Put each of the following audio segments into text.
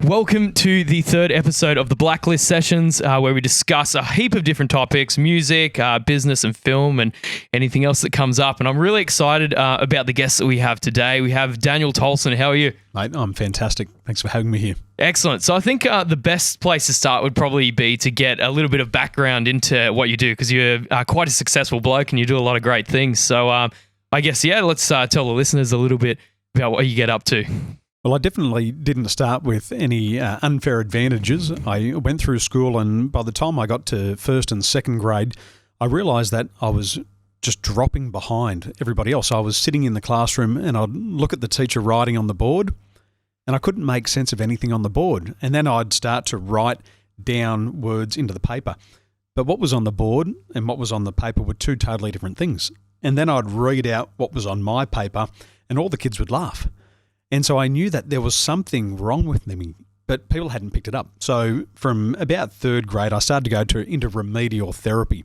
Welcome to the third episode of the Blacklist Sessions, where we discuss a heap of different topics, music, business and film, and anything else that comes up. And I'm really excited about the guests that we have today. We have Daniel Tolson. How are you? Mate, I'm fantastic. Thanks for having me here. Excellent. So I think the best place to start would probably be to get a little bit of background into what you do, because you're quite a successful bloke and you do a lot of great things. So I guess, let's tell the listeners a little bit about what you get up to. Well, I definitely didn't start with any unfair advantages. I went through school, and by the time I got to first and second grade, I realised that I was just dropping behind everybody else. I was sitting in the classroom and I'd look at the teacher writing on the board, and I couldn't make sense of anything on the board. And then I'd start to write down words into the paper. But what was on the board and what was on the paper were two totally different things. And then I'd read out what was on my paper, and all the kids would laugh. And so I knew that there was something wrong with me, but people hadn't picked it up. So from about third grade, I started to go into remedial therapy.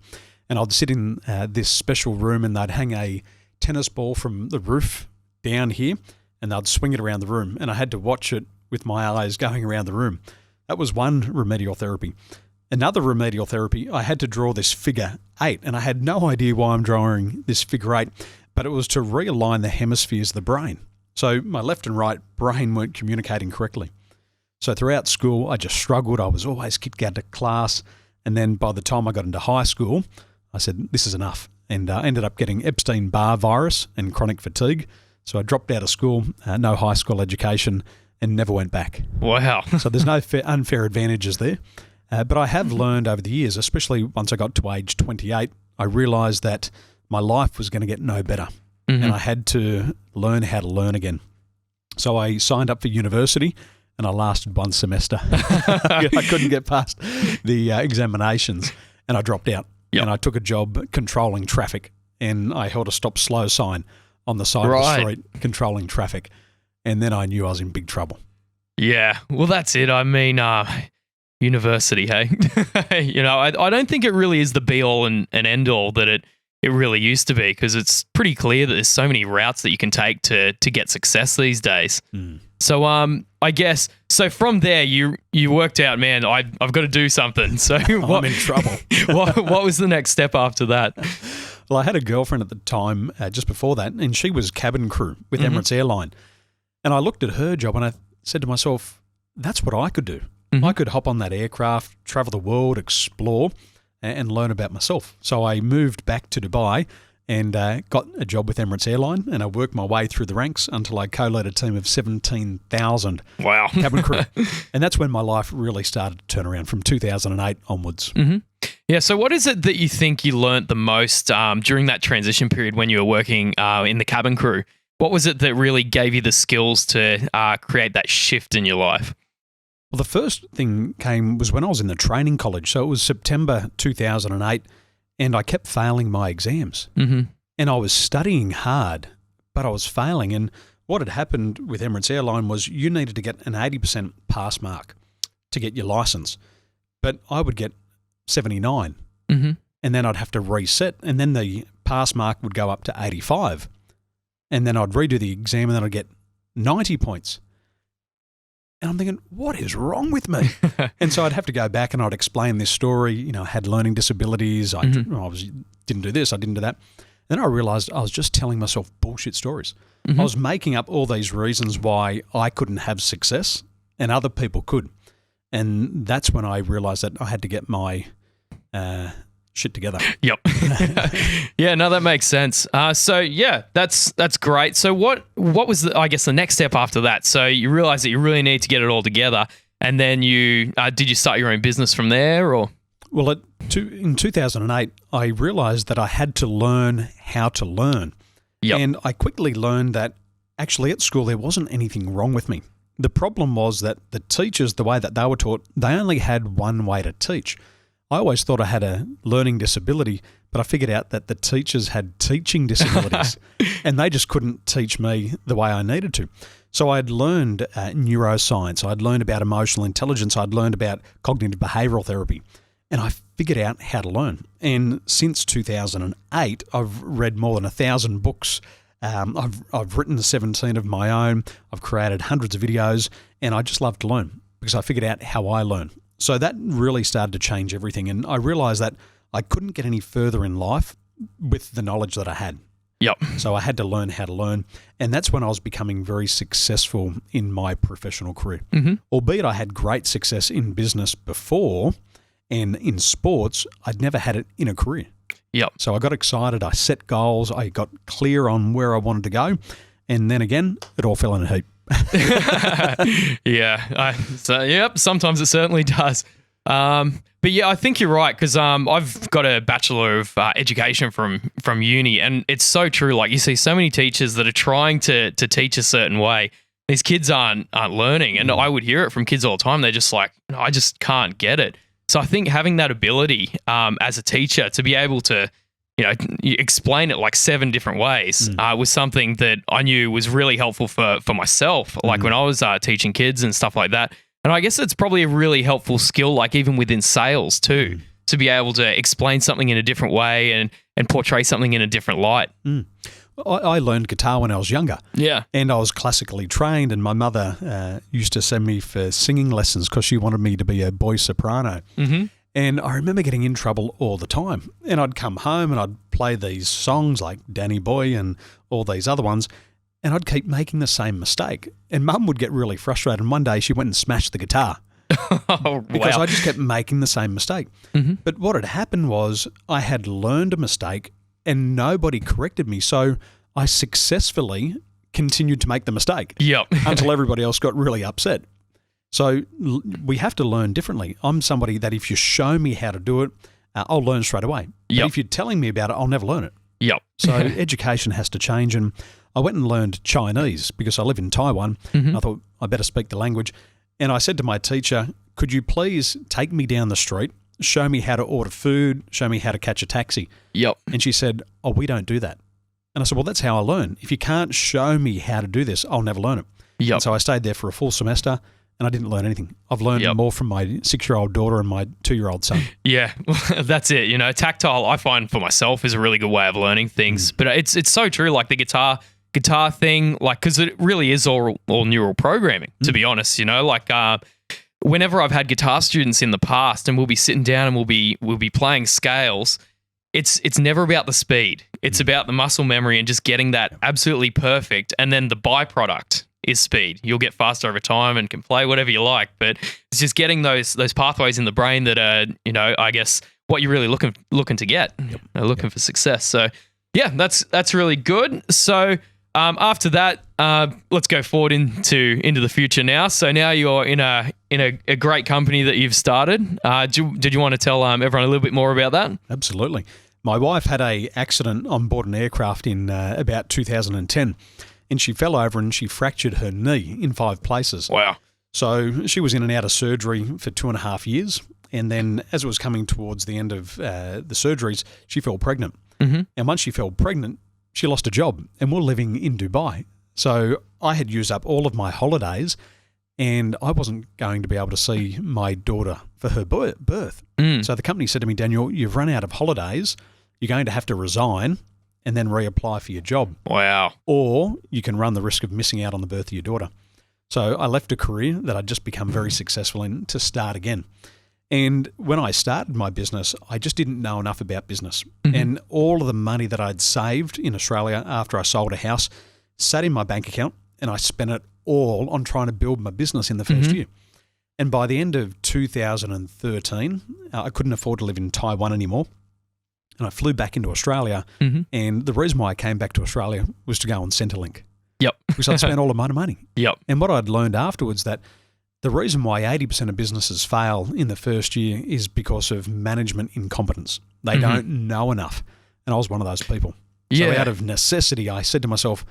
And I'd sit in this special room, and they'd hang a tennis ball from the roof down here, and they'd swing it around the room. And I had to watch it with my eyes going around the room. That was one remedial therapy. Another remedial therapy, I had to draw this figure 8, and I had no idea why I'm drawing this figure 8, but it was to realign the hemispheres of the brain. So my left and right brain weren't communicating correctly. So throughout school, I just struggled. I was always kicked out of class. And then by the time I got into high school, I said, this is enough. And I ended up getting Epstein-Barr virus and chronic fatigue. So I dropped out of school, no high school education, and never went back. Wow. So there's no unfair advantages there. But I have learned over the years, especially once I got to age 28, I realised that my life was going to get no better. Mm-hmm. And I had to learn how to learn again. So I signed up for university, and I lasted one semester. I couldn't get past the examinations, and I dropped out. Yep. And I took a job controlling traffic, and I held a stop slow sign on the side of the street controlling traffic. And then I knew I was in big trouble. Yeah, well, that's it. I mean, university, hey? I don't think it really is the be-all and end-all that it really used to be, because it's pretty clear that there's so many routes that you can take to get success these days. Mm. So I guess, from there you worked out, man, I've got to do something. So I'm in trouble. what was the next step after that? Well, I had a girlfriend at the time, just before that, and she was cabin crew with Emirates Airline. And I looked at her job and I said to myself, that's what I could do. Mm-hmm. I could hop on that aircraft, travel the world, explore, and learn about myself. So I moved back to Dubai and got a job with Emirates Airline, and I worked my way through the ranks until I co-led a team of 17,000 cabin crew. And that's when my life really started to turn around, from 2008 onwards. Mm-hmm. Yeah, so what is it that you think you learnt the most during that transition period when you were working in the cabin crew? What was it that really gave you the skills to create that shift in your life? Well, the first thing was when I was in the training college. So it was September 2008, and I kept failing my exams. Mm-hmm. And I was studying hard, but I was failing. And what had happened with Emirates Airline was you needed to get an 80% pass mark to get your license. But I would get 79, and then I'd have to reset, and then the pass mark would go up to 85. And then I'd redo the exam, and then I'd get 90 points. And I'm thinking, what is wrong with me? And so I'd have to go back and I'd explain this story. I had learning disabilities. I didn't do this. I didn't do that. Then I realised I was just telling myself bullshit stories. Mm-hmm. I was making up all these reasons why I couldn't have success and other people could. And that's when I realised that I had to get my shit together. Yep. Yeah, no, that makes sense. That's great. So what was the next step after that? So you realized that you really need to get it all together, and then did you start your own business from there, or? Well, in 2008, I realized that I had to learn how to learn. Yep. And I quickly learned that actually at school there wasn't anything wrong with me. The problem was that the teachers, the way that they were taught, they only had one way to teach. I always thought I had a learning disability, but I figured out that the teachers had teaching disabilities and they just couldn't teach me the way I needed to. So I'd learned neuroscience, I'd learned about emotional intelligence, I'd learned about cognitive behavioural therapy, and I figured out how to learn. And since 2008, I've read more than 1,000 books. I've written 17 of my own. I've created hundreds of videos, and I just love to learn. because I figured out how I learn. So that really started to change everything. And I realized that I couldn't get any further in life with the knowledge that I had. Yep. So I had to learn how to learn. And that's when I was becoming very successful in my professional career. Mm-hmm. Albeit I had great success in business before and in sports, I'd never had it in a career. Yep. So I got excited. I set goals. I got clear on where I wanted to go. And then again, it all fell in a heap. Yeah. Sometimes it certainly does. But yeah, I think you're right because I've got a Bachelor of Education from uni, and it's so true. Like you see so many teachers that are trying to teach a certain way. These kids aren't learning, and I would hear it from kids all the time. They're just like, no, I just can't get it. So I think having that ability as a teacher to be able to, explain it like 7 different ways was something that I knew was really helpful for myself. Like when I was teaching kids and stuff like that. And I guess it's probably a really helpful skill, like even within sales too, to be able to explain something in a different way and portray something in a different light. I learned guitar when I was younger. Yeah. And I was classically trained, and my mother used to send me for singing lessons because she wanted me to be a boy soprano. Mm-hmm. And I remember getting in trouble all the time. And I'd come home and I'd play these songs like Danny Boy and all these other ones, and I'd keep making the same mistake. And Mum would get really frustrated. And one day she went and smashed the guitar because I just kept making the same mistake. Mm-hmm. But what had happened was I had learned a mistake and nobody corrected me. So I successfully continued to make the mistake until everybody else got really upset. So we have to learn differently. I'm somebody that if you show me how to do it, I'll learn straight away. But if you're telling me about it, I'll never learn it. So education has to change. And I went and learned Chinese because I live in Taiwan. And I thought I better speak the language. And I said to my teacher, could you please take me down the street, show me how to order food, show me how to catch a taxi? And she said, oh, we don't do that. And I said, well, that's how I learn. If you can't show me how to do this, I'll never learn it. And so I stayed there for a full semester and I didn't learn anything. I've learned more from my 6-year-old daughter and my 2-year-old son. Yeah, that's it. Tactile, I find for myself is a really good way of learning things. But it's so true, like the guitar thing, like, because it really is all neural programming, to be honest. Whenever I've had guitar students in the past and we'll be sitting down and we'll be playing scales, it's never about the speed. It's about the muscle memory and just getting that absolutely perfect. And then the byproduct is speed. You'll get faster over time and can play whatever you like, but it's just getting those pathways in the brain that are, I guess what you're really looking to get, looking for success. So yeah, that's really good. So after that, let's go forward into the future now. So now you're in a great company that you've started. Did you want to tell everyone a little bit more about that? Absolutely. My wife had an accident on board an aircraft in about 2010, and she fell over and she fractured her knee in 5 places. Wow. So she was in and out of surgery for 2.5 years, and then as it was coming towards the end of the surgeries, she fell pregnant. And once she fell pregnant, she lost a job, and we're living in Dubai. So I had used up all of my holidays, and I wasn't going to be able to see my daughter for her birth. So the company said to me, Daniel, you've run out of holidays. You're going to have to resign and then reapply for your job. Wow. Or you can run the risk of missing out on the birth of your daughter. So I left a career that I'd just become very successful in to start again. And when I started my business, I just didn't know enough about business. And all of the money that I'd saved in Australia after I sold a house sat in my bank account, and I spent it all on trying to build my business in the first year. And by the end of 2013, I couldn't afford to live in Taiwan anymore. And I flew back into Australia. And the reason why I came back to Australia was to go on Centrelink. Because I'd spent all of my money. And what I'd learned afterwards that the reason why 80% of businesses fail in the first year is because of management incompetence. They don't know enough. And I was one of those people. So out of necessity, I said to myself,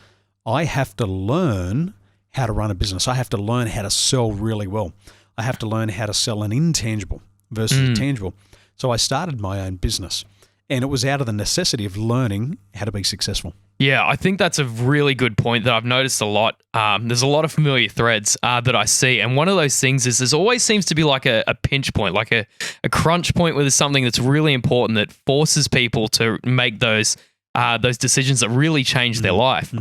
I have to learn how to run a business. I have to learn how to sell really well. I have to learn how to sell an intangible versus a tangible. So I started my own business. And it was out of the necessity of learning how to be successful. Yeah, I think that's a really good point that I've noticed a lot. There's a lot of familiar threads that I see. And one of those things is there always seems to be like a pinch point, like a crunch point where there's something that's really important that forces people to make those decisions that really change their life.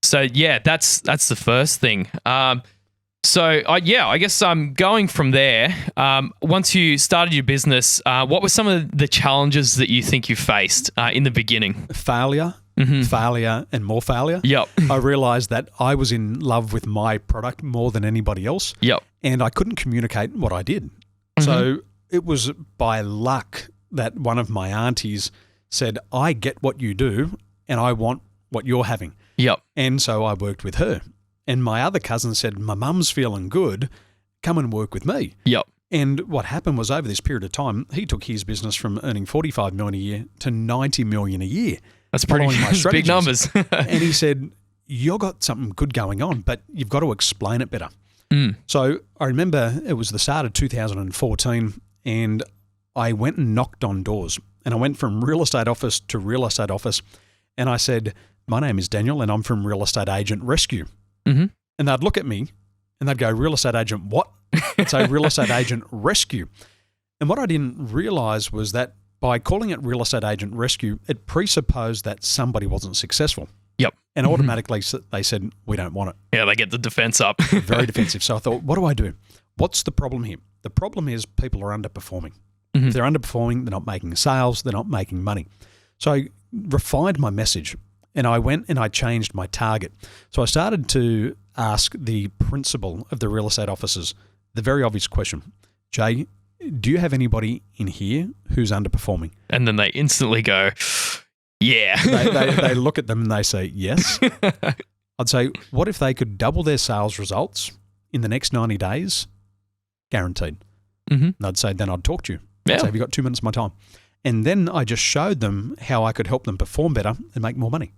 So yeah, that's the first thing. So, I guess going from there, once you started your business, what were some of the challenges that you think you faced in the beginning? Failure, failure, and more failure. Yep. I realized that I was in love with my product more than anybody else. Yep. And I couldn't communicate what I did. So it was by luck that one of my aunties said, I get what you do and I want what you're having. Yep. And so I worked with her. And my other cousin said, my mum's feeling good, come and work with me. Yep. And what happened was over this period of time, he took his business from earning $45 million a year to $90 million a year. That's pretty big numbers. And he said, you've got something good going on, but you've got to explain it better. So I remember it was the start of 2014 and I went and knocked on doors. And I went from real estate office to real estate office. And I said, my name is Daniel and I'm from Real Estate Agent Rescue. And they'd look at me and they'd go, real estate agent what? I'd say real estate agent rescue. And what I didn't realize was that by calling it real estate agent rescue, it presupposed that somebody wasn't successful. Yep. And automatically they said, we don't want it. Yeah, they get the defense up. Very defensive. So I thought, what do I do? What's the problem here? The problem is people are underperforming. If they're underperforming, they're not making sales, they're not making money. So I refined my message. And I went and I changed my target. So I started to ask the principal of the real estate offices the very obvious question, Jay, do you have anybody in here who's underperforming? And then they instantly go, yeah. They look at them and they say, yes. I'd say, what if they could double their sales results in the next 90 days? Guaranteed. And I'd say, then I'd talk to you. I'd say, have you got 2 minutes of my time? And then I just showed them how I could help them perform better and make more money.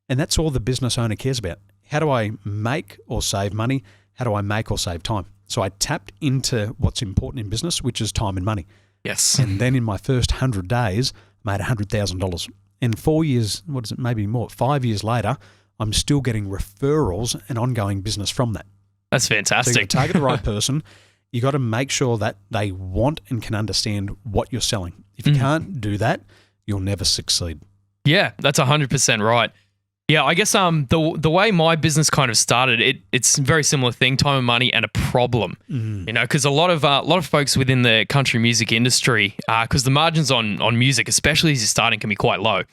And that's all the business owner cares about. How do I make or save money? How do I make or save time? So I tapped into what's important in business, which is time and money. Yes. And then in my first 100 days, I made $100,000. And 4 years, what is it, maybe more, 5 years later, I'm still getting referrals and ongoing business from that. That's fantastic. So you target the right person. You got to make sure that they want and can understand what you're selling. If you can't do that, you'll never succeed. Yeah, that's 100% right. Yeah, I guess the way my business kind of started, it's a very similar thing: time and money and a problem. You know, because a lot of folks within the country music industry, because the margins on music, especially as you're starting, can be quite low.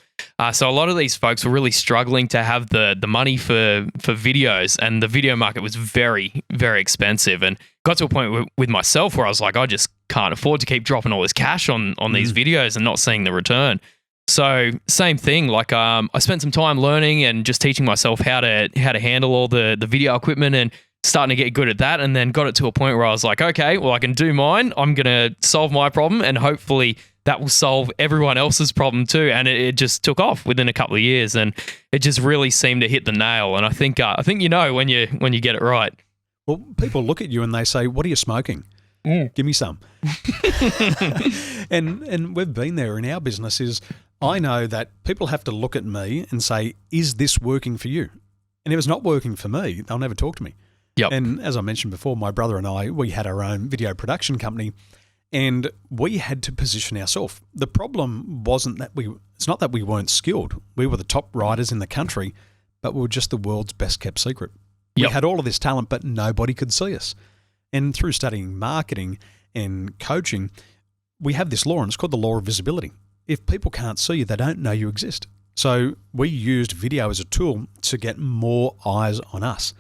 So a lot of these folks were really struggling to have the money for videos, and the video market was very, very expensive. And got to a point with myself where I was like, I just can't afford to keep dropping all this cash on these videos and not seeing the return. So same thing, like I spent some time learning and just teaching myself how to handle all the video equipment and starting to get good at that, and then got it to a point where I was like, okay, well, I can do mine. I'm going to solve my problem, and hopefully that will solve everyone else's problem too. And it just took off within a couple of years, and it just really seemed to hit the nail. And I think you know when you get it right. Well, people look at you and they say, what are you smoking? Give me some. and we've been there in our business. Is I know that people have to look at me and say, is this working for you? And if it's not working for me, they'll never talk to me. Yep. And as I mentioned before, my brother and I, we had our own video production company, and we had to position ourselves. The problem wasn't that it's not that we weren't skilled. We were the top writers in the country, but we were just the world's best kept secret. Yep. We had all of this talent, but nobody could see us. And through studying marketing and coaching, we have this law, and it's called the law of visibility. If people can't see you, they don't know you exist. So we used video as a tool to get more eyes on us.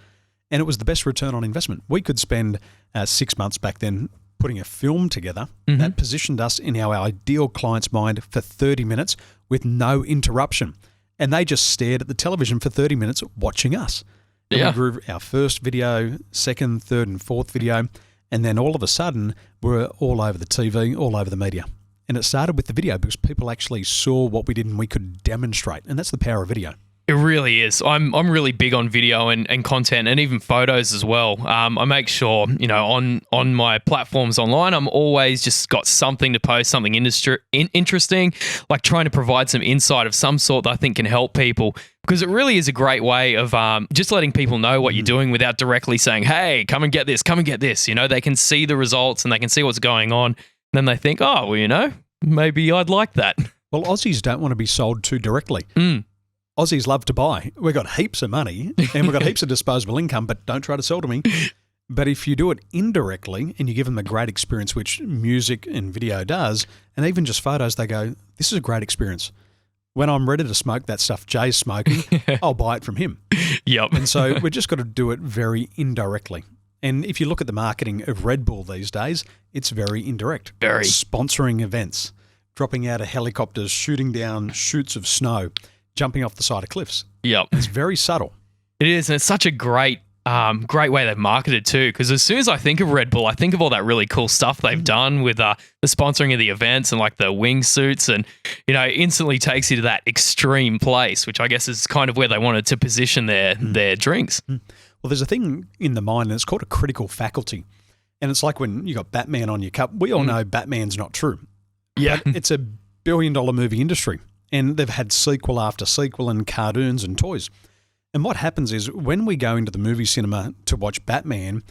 And it was the best return on investment. We could spend 6 months back then putting a film together that positioned us in our ideal client's mind for 30 minutes with no interruption. And they just stared at the television for 30 minutes watching us. And we grew our first video, second, third, and fourth video. And then all of a sudden, we're all over the TV, all over the media. And it started with the video because people actually saw what we did and we could demonstrate. And that's the power of video. It really is. I'm really big on video and content, and even photos as well. I make sure, you know, on my platforms online, I'm always just got something to post, something interesting, like trying to provide some insight of some sort that I think can help people, because it really is a great way of just letting people know what you're doing without directly saying, hey, come and get this, come and get this. You know, they can see the results and they can see what's going on. And then they think, oh, well, you know, maybe I'd like that. Well, Aussies don't want to be sold to directly. Aussies love to buy. We've got heaps of money and we've got heaps of disposable income, but don't try to sell to me. But if you do it indirectly and you give them a great experience, which music and video does, and even just photos, they go, this is a great experience. When I'm ready to smoke that stuff Jay's smoking, I'll buy it from him. Yep. And so we've just got to do it very indirectly. And if you look at the marketing of Red Bull these days, it's very indirect. Very. Sponsoring events, dropping out of helicopters, shooting down chutes of snow, jumping off the side of cliffs. Yep. It's very subtle. It is, and it's such a great way they've marketed too. Because as soon as I think of Red Bull, I think of all that really cool stuff they've done with the sponsoring of the events and like the wingsuits, and instantly takes you to that extreme place, which I guess is kind of where they wanted to position their drinks. Well, there's a thing in the mind, and it's called a critical faculty, and it's like when you got Batman on your cup. We all know Batman's not true. Yeah, but it's a billion-dollar movie industry, and they've had sequel after sequel and cartoons and toys. And what happens is when we go into the movie cinema to watch Batman,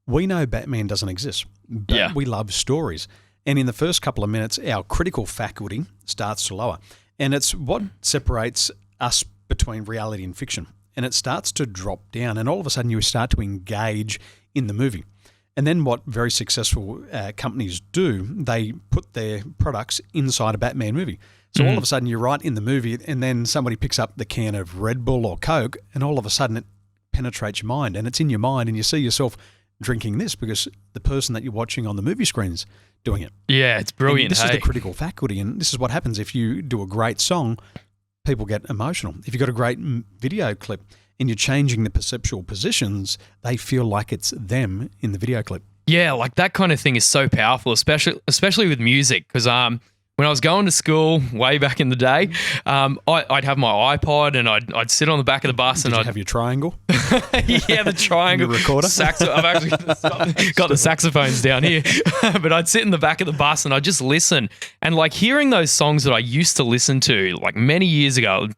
we know Batman doesn't exist, but we love stories. And in the first couple of minutes, our critical faculty starts to lower. And it's what separates us between reality and fiction. And it starts to drop down. And all of a sudden, you start to engage in the movie. And then what very successful companies do, they put their products inside a Batman movie. So all of a sudden you're right in the movie, and then somebody picks up the can of Red Bull or Coke, and all of a sudden it penetrates your mind, and it's in your mind, and you see yourself drinking this because the person that you're watching on the movie screen's doing it. Yeah, it's brilliant. And this is the critical faculty, and this is what happens if you do a great song, people get emotional. If you've got a great video clip and you're changing the perceptual positions, they feel like it's them in the video clip. Yeah, like that kind of thing is so powerful, especially with music, because when I was going to school way back in the day, I'd have my iPod and I'd sit on the back of the bus. Did and you I'd have your triangle? Yeah, the triangle. Your recorder? I've actually got the saxophones down here. But I'd sit in the back of the bus and I'd just listen. And like hearing those songs that I used to listen to like many years ago,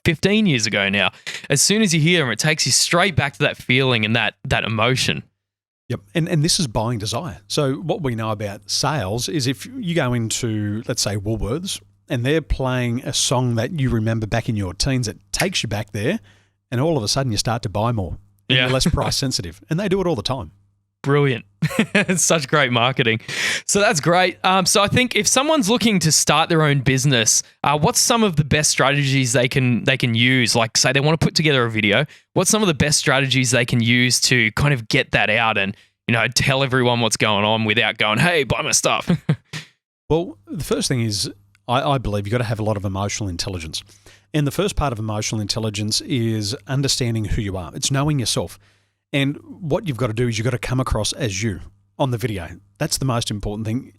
15 years ago now, as soon as you hear them, it takes you straight back to that feeling and that emotion. Yep, and this is buying desire. So what we know about sales is if you go into, let's say, Woolworths, and they're playing a song that you remember back in your teens, it takes you back there, and all of a sudden you start to buy more. And you're less price sensitive. And they do it all the time. Brilliant. It's such great marketing. So that's great. So I think if someone's looking to start their own business, what's some of the best strategies they can use? Like say they want to put together a video. What's some of the best strategies they can use to kind of get that out and, tell everyone what's going on without going, hey, buy my stuff? Well, the first thing is I believe you've got to have a lot of emotional intelligence. And the first part of emotional intelligence is understanding who you are. It's knowing yourself. And what you've got to do is you've got to come across as you on the video. That's the most important thing.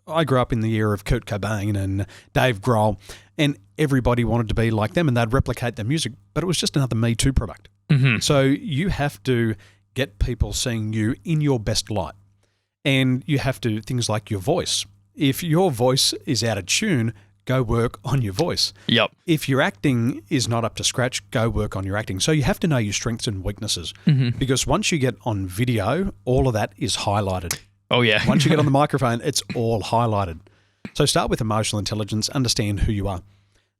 I grew up in the era of Kurt Cobain and Dave Grohl, and everybody wanted to be like them and they'd replicate their music, but it was just another Me Too product. Mm-hmm. So you have to get people seeing you in your best light. And you have to, things like your voice. If your voice is out of tune, go work on your voice. Yep. If your acting is not up to scratch, go work on your acting. So you have to know your strengths and weaknesses because once you get on video, all of that is highlighted. Oh, yeah. Once you get on the microphone, it's all highlighted. So start with emotional intelligence, understand who you are.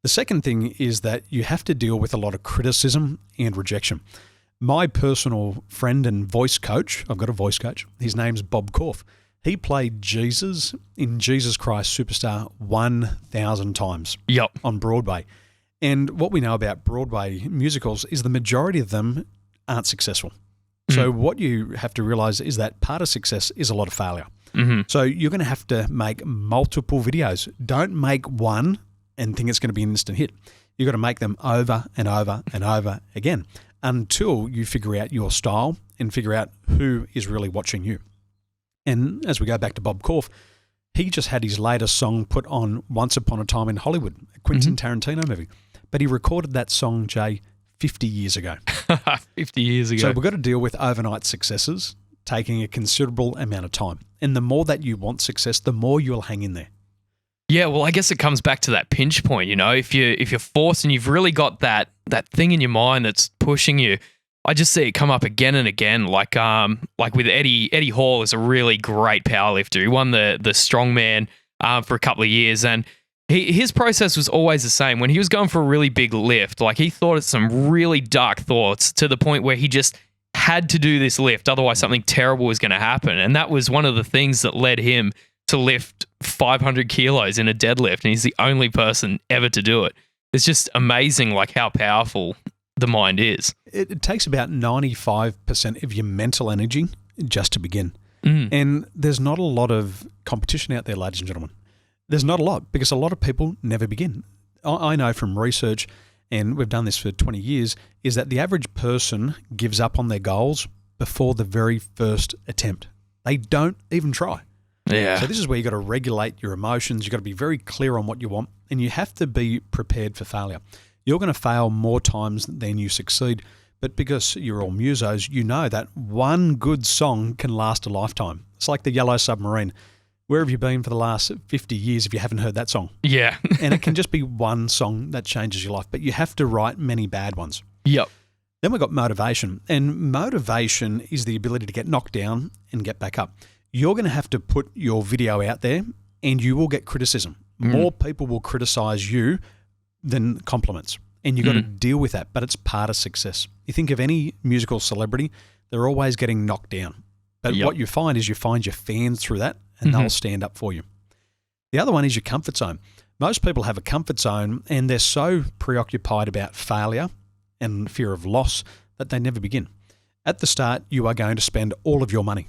The second thing is that you have to deal with a lot of criticism and rejection. My personal friend and voice coach, I've got a voice coach, his name's Bob Korf. He played Jesus in Jesus Christ Superstar 1,000 times on Broadway. And what we know about Broadway musicals is the majority of them aren't successful. So what you have to realize is that part of success is a lot of failure. Mm-hmm. So you're going to have to make multiple videos. Don't make one and think it's going to be an instant hit. You've got to make them over and over and over again until you figure out your style and figure out who is really watching you. And as we go back to Bob Korf, he just had his latest song put on Once Upon a Time in Hollywood, a Quentin Tarantino movie. But he recorded that song, Jay, 50 years ago. 50 years ago. So we've got to deal with overnight successes taking a considerable amount of time. And the more that you want success, the more you'll hang in there. Yeah, well, I guess it comes back to that pinch point, if you're forced and you've really got that thing in your mind that's pushing you. I just see it come up again and again, like with Eddie Hall is a really great powerlifter. He won the strongman for a couple of years, and his process was always the same. When he was going for a really big lift, like he thought of some really dark thoughts to the point where he had to do this lift, otherwise something terrible was going to happen. And that was one of the things that led him to lift 500 kilos in a deadlift, and he's the only person ever to do it. It's just amazing, like, how powerful the mind is. It takes about 95% of your mental energy just to begin. Mm. And there's not a lot of competition out there, ladies and gentlemen. There's not a lot, because a lot of people never begin. I know from research, and we've done this for 20 years, is that the average person gives up on their goals before the very first attempt. They don't even try. Yeah. So this is where you've got to regulate your emotions. You've got to be very clear on what you want, and you have to be prepared for failure. You're going to fail more times than you succeed, but because you're all musos, you know that one good song can last a lifetime. It's like the Yellow Submarine. Where have you been for the last 50 years if you haven't heard that song? Yeah. And it can just be one song that changes your life, but you have to write many bad ones. Yep. Then we've got motivation, and motivation is the ability to get knocked down and get back up. You're going to have to put your video out there, and you will get criticism. More people will criticize you than compliments, and you've got to deal with that, but it's part of success. You think of any musical celebrity, they're always getting knocked down. But what you find is you find your fans through that, and they'll stand up for you. The other one is your comfort zone. Most people have a comfort zone, and they're so preoccupied about failure and fear of loss that they never begin. At the start, you are going to spend all of your money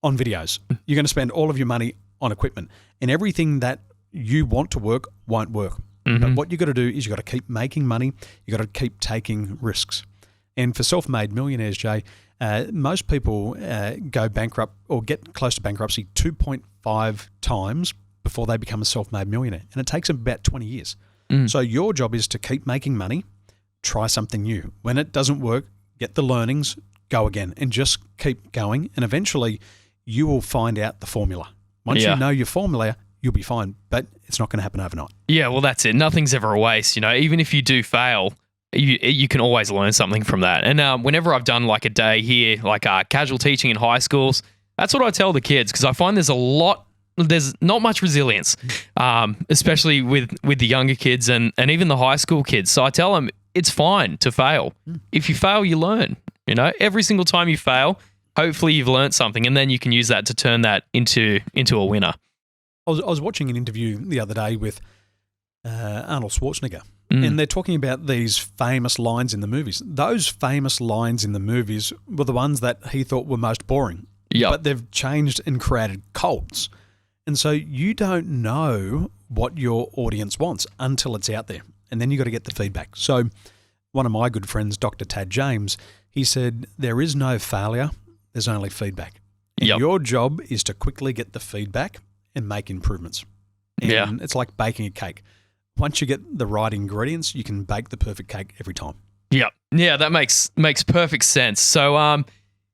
on videos. You're going to spend all of your money on equipment, and everything that you want to work won't work. But what you've got to do is you've got to keep making money. You've got to keep taking risks. And for self-made millionaires, Jay, most people go bankrupt or get close to bankruptcy 2.5 times before they become a self-made millionaire. And it takes them about 20 years. So your job is to keep making money, try something new. When it doesn't work, get the learnings, go again, and just keep going. And eventually you will find out the formula. Once you know your formula, you'll be fine, but it's not going to happen overnight. Yeah, well, that's it. Nothing's ever a waste. You know, even if you do fail, you can always learn something from that. And whenever I've done like a day here, like casual teaching in high schools, that's what I tell the kids, because I find there's not much resilience, especially with the younger kids and even the high school kids. So I tell them it's fine to fail. If you fail, you learn. You know, every single time you fail, hopefully you've learned something, and then you can use that to turn that into a winner. I was watching an interview the other day with Arnold Schwarzenegger, and they're talking about these famous lines in the movies. Those famous lines in the movies were the ones that he thought were most boring. Yep. But they've changed and created cults. And so you don't know what your audience wants until it's out there. And then you got to get the feedback. So one of my good friends, Dr. Tad James, he said, there is no failure, there's only feedback. And your job is to quickly get the feedback and make improvements. And it's like baking a cake. Once you get the right ingredients, you can bake the perfect cake every time. Yeah, that makes perfect sense. So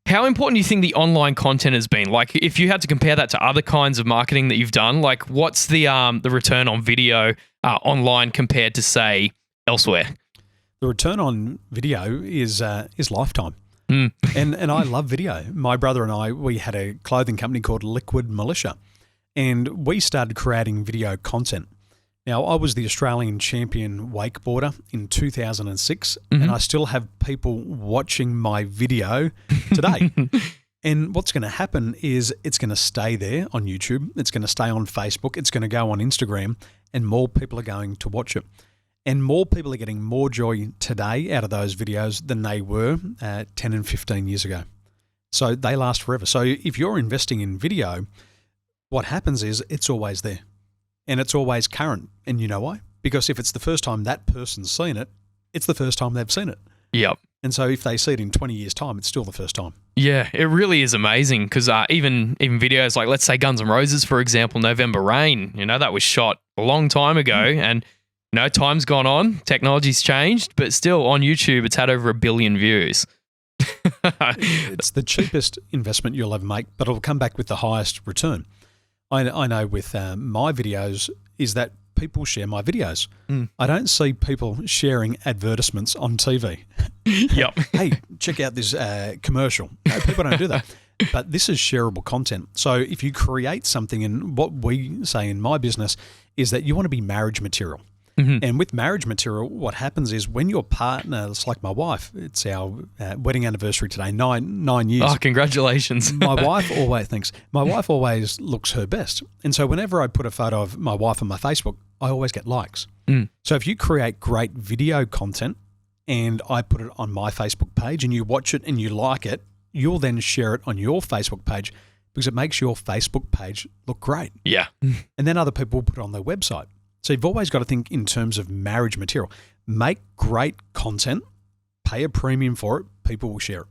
how important do you think the online content has been? Like, if you had to compare that to other kinds of marketing that you've done, like what's the return on video online compared to, say, elsewhere? The return on video is lifetime. And I love video. My brother and I, we had a clothing company called Liquid Militia, and we started creating video content. Now, I was the Australian champion wakeboarder in 2006, and I still have people watching my video today. And what's going to happen is it's going to stay there on YouTube. It's going to stay on Facebook. It's going to go on Instagram, and more people are going to watch it. And more people are getting more joy today out of those videos than they were 10 and 15 years ago. So they last forever. So if you're investing in video, what happens is it's always there. And it's always current. And you know why? Because if it's the first time that person's seen it, it's the first time they've seen it. Yep. And so if they see it in 20 years' time, it's still the first time. Yeah, it really is amazing, because even videos like, let's say, Guns N' Roses, for example, November Rain, you know, that was shot a long time ago, and, you know, time's gone on, technology's changed, but still on YouTube, it's had over 1 billion views. It's the cheapest investment you'll ever make, but it'll come back with the highest return. I know with my videos is that people share my videos. I don't see people sharing advertisements on TV. Yep. Hey, check out this commercial. No, people don't do that. But this is shareable content. So if you create something, and what we say in my business is that you want to be marriage material. And with marriage material, what happens is when your partner, it's like my wife, it's our wedding anniversary today, 9 years. Oh, congratulations. My wife always looks her best. And so whenever I put a photo of my wife on my Facebook, I always get likes. So if you create great video content and I put it on my Facebook page and you watch it and you like it, you'll then share it on your Facebook page because it makes your Facebook page look great. Yeah. And then other people will put it on their website. So you've always got to think in terms of marriage material. Make great content, pay a premium for it, people will share it.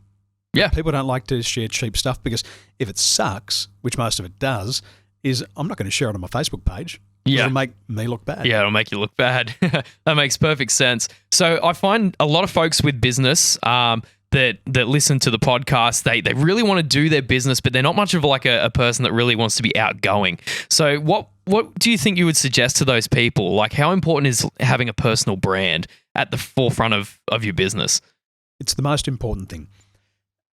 Yeah. People don't like to share cheap stuff because if it sucks, which most of it does, is I'm not going to share it on my Facebook page. Yeah. It'll make me look bad. Yeah, it'll make you look bad. That makes perfect sense. So I find a lot of folks with business that listen to the podcast, they really want to do their business, but they're not much of like a person that really wants to be outgoing. So what do you think you would suggest to those people? Like, how important is having a personal brand at the forefront of your business? It's the most important thing.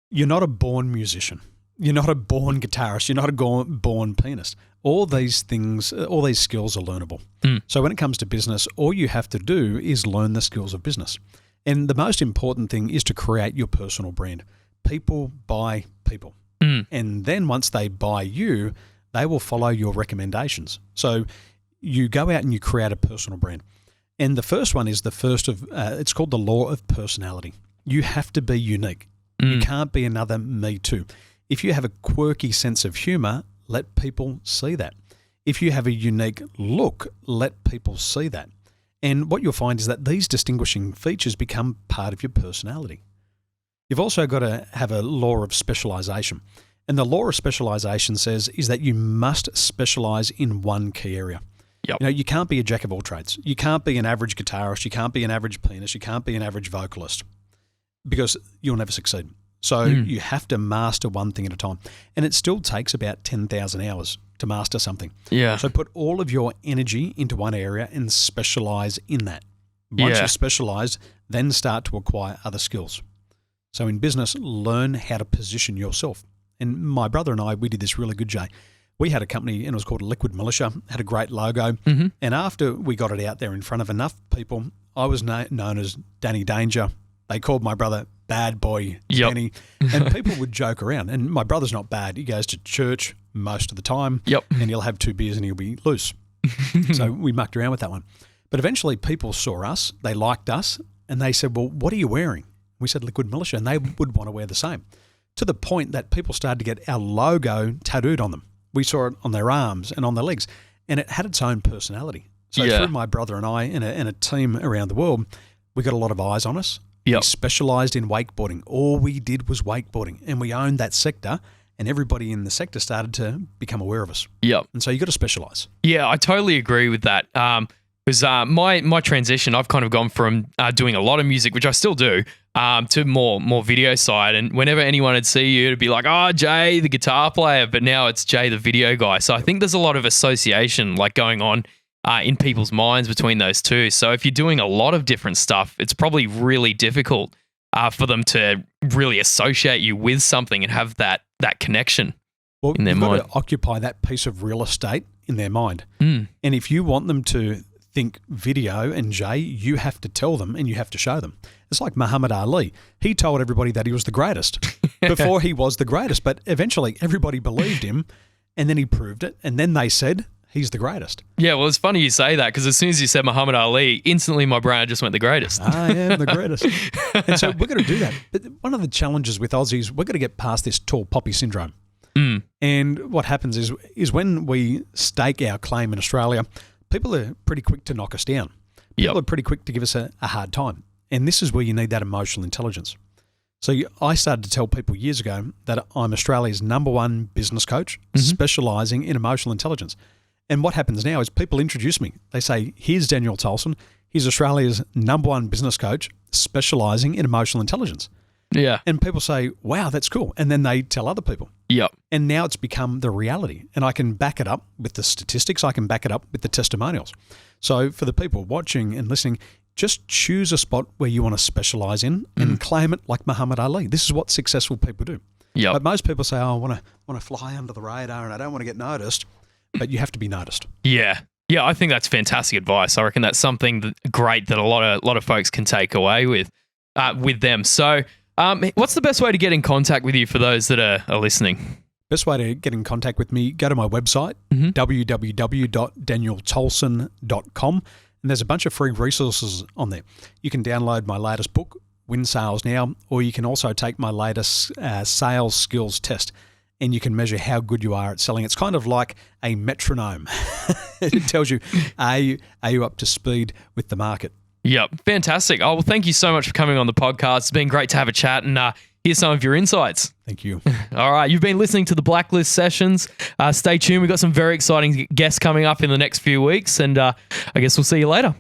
You're not a born musician. You're not a born guitarist. You're not a born pianist. All these things, all these skills are learnable. So when it comes to business, all you have to do is learn the skills of business. And the most important thing is to create your personal brand. People buy people. And then once they buy you, they will follow your recommendations. So you go out and you create a personal brand. And the first one is it's called the law of personality. You have to be unique. You can't be another me too. If you have a quirky sense of humor, let people see that. If you have a unique look, let people see that. And what you'll find is that these distinguishing features become part of your personality. You've also got to have a law of specialization. And the law of specialization says is that you must specialize in one key area. Yep. You can't be a jack of all trades. You can't be an average guitarist. You can't be an average pianist. You can't be an average vocalist because you'll never succeed. So you have to master one thing at a time. And it still takes about 10,000 hours to master something. Yeah. So put all of your energy into one area and specialize in that. Once you're specialized, then start to acquire other skills. So in business, learn how to position yourself. And my brother and I, we did this really good, Jay. We had a company and it was called Liquid Militia, had a great logo. And after we got it out there in front of enough people, I was known as Danny Danger. They called my brother Bad Boy Danny. And people would joke around. And my brother's not bad. He goes to church most of the time. And he'll have 2 beers and he'll be loose. So we mucked around with that one. But eventually people saw us, they liked us, and they said, well, what are you wearing? We said Liquid Militia, and they would want to wear the same. To the point that people started to get our logo tattooed on them. We saw it on their arms and on their legs, and it had its own personality. So through my brother and I and a team around the world, we got a lot of eyes on us. We specialized in wakeboarding. All we did was wakeboarding, and we owned that sector, and everybody in the sector started to become aware of us. And so you got to specialize. Yeah, I totally agree with that. Because my transition, I've kind of gone from doing a lot of music, which I still do, to more video side. And whenever anyone would see you, it'd be like, oh, Jay, the guitar player. But now it's Jay, the video guy. So I think there's a lot of association like going on in people's minds between those two. So if you're doing a lot of different stuff, it's probably really difficult for them to really associate you with something and have that connection in their mind. You've got to occupy that piece of real estate in their mind. And if you want them to think video and Jay, you have to tell them and you have to show them. It's like Muhammad Ali. He told everybody that he was the greatest before he was the greatest, but eventually everybody believed him and then he proved it and then they said he's the greatest. Yeah, well, it's funny you say that because as soon as you said Muhammad Ali, instantly my brain just went the greatest. I am the greatest. And so we're going to do that. But one of the challenges with Aussies, we're going to get past this tall poppy syndrome. And what happens is when we stake our claim in Australia, people are pretty quick to knock us down. People are pretty quick to give us a hard time. And this is where you need that emotional intelligence. So I started to tell people years ago that I'm Australia's #1 business coach, specialising in emotional intelligence. And what happens now is people introduce me. They say, here's Daniel Tolson. He's Australia's #1 business coach, specialising in emotional intelligence. And people say, wow, that's cool. And then they tell other people. And now it's become the reality. And I can back it up with the statistics. I can back it up with the testimonials. So for the people watching and listening, just choose a spot where you want to specialise in and claim it like Muhammad Ali. This is what successful people do. But most people say, oh, I want to fly under the radar and I don't want to get noticed. But you have to be noticed. Yeah, I think that's fantastic advice. I reckon that's something great that a lot of folks can take away with them. So, what's the best way to get in contact with you for those that are listening? Best way to get in contact with me, go to my website, www.danieltolson.com, and there's a bunch of free resources on there. You can download my latest book, Win Sales Now, or you can also take my latest sales skills test, and you can measure how good you are at selling. It's kind of like a metronome. It tells you, are you up to speed with the market? Yep, fantastic. Oh, well, thank you so much for coming on the podcast. It's been great to have a chat and hear some of your insights. Thank you. All right, you've been listening to the Blacklist Sessions. Stay tuned. We've got some very exciting guests coming up in the next few weeks, and I guess we'll see you later.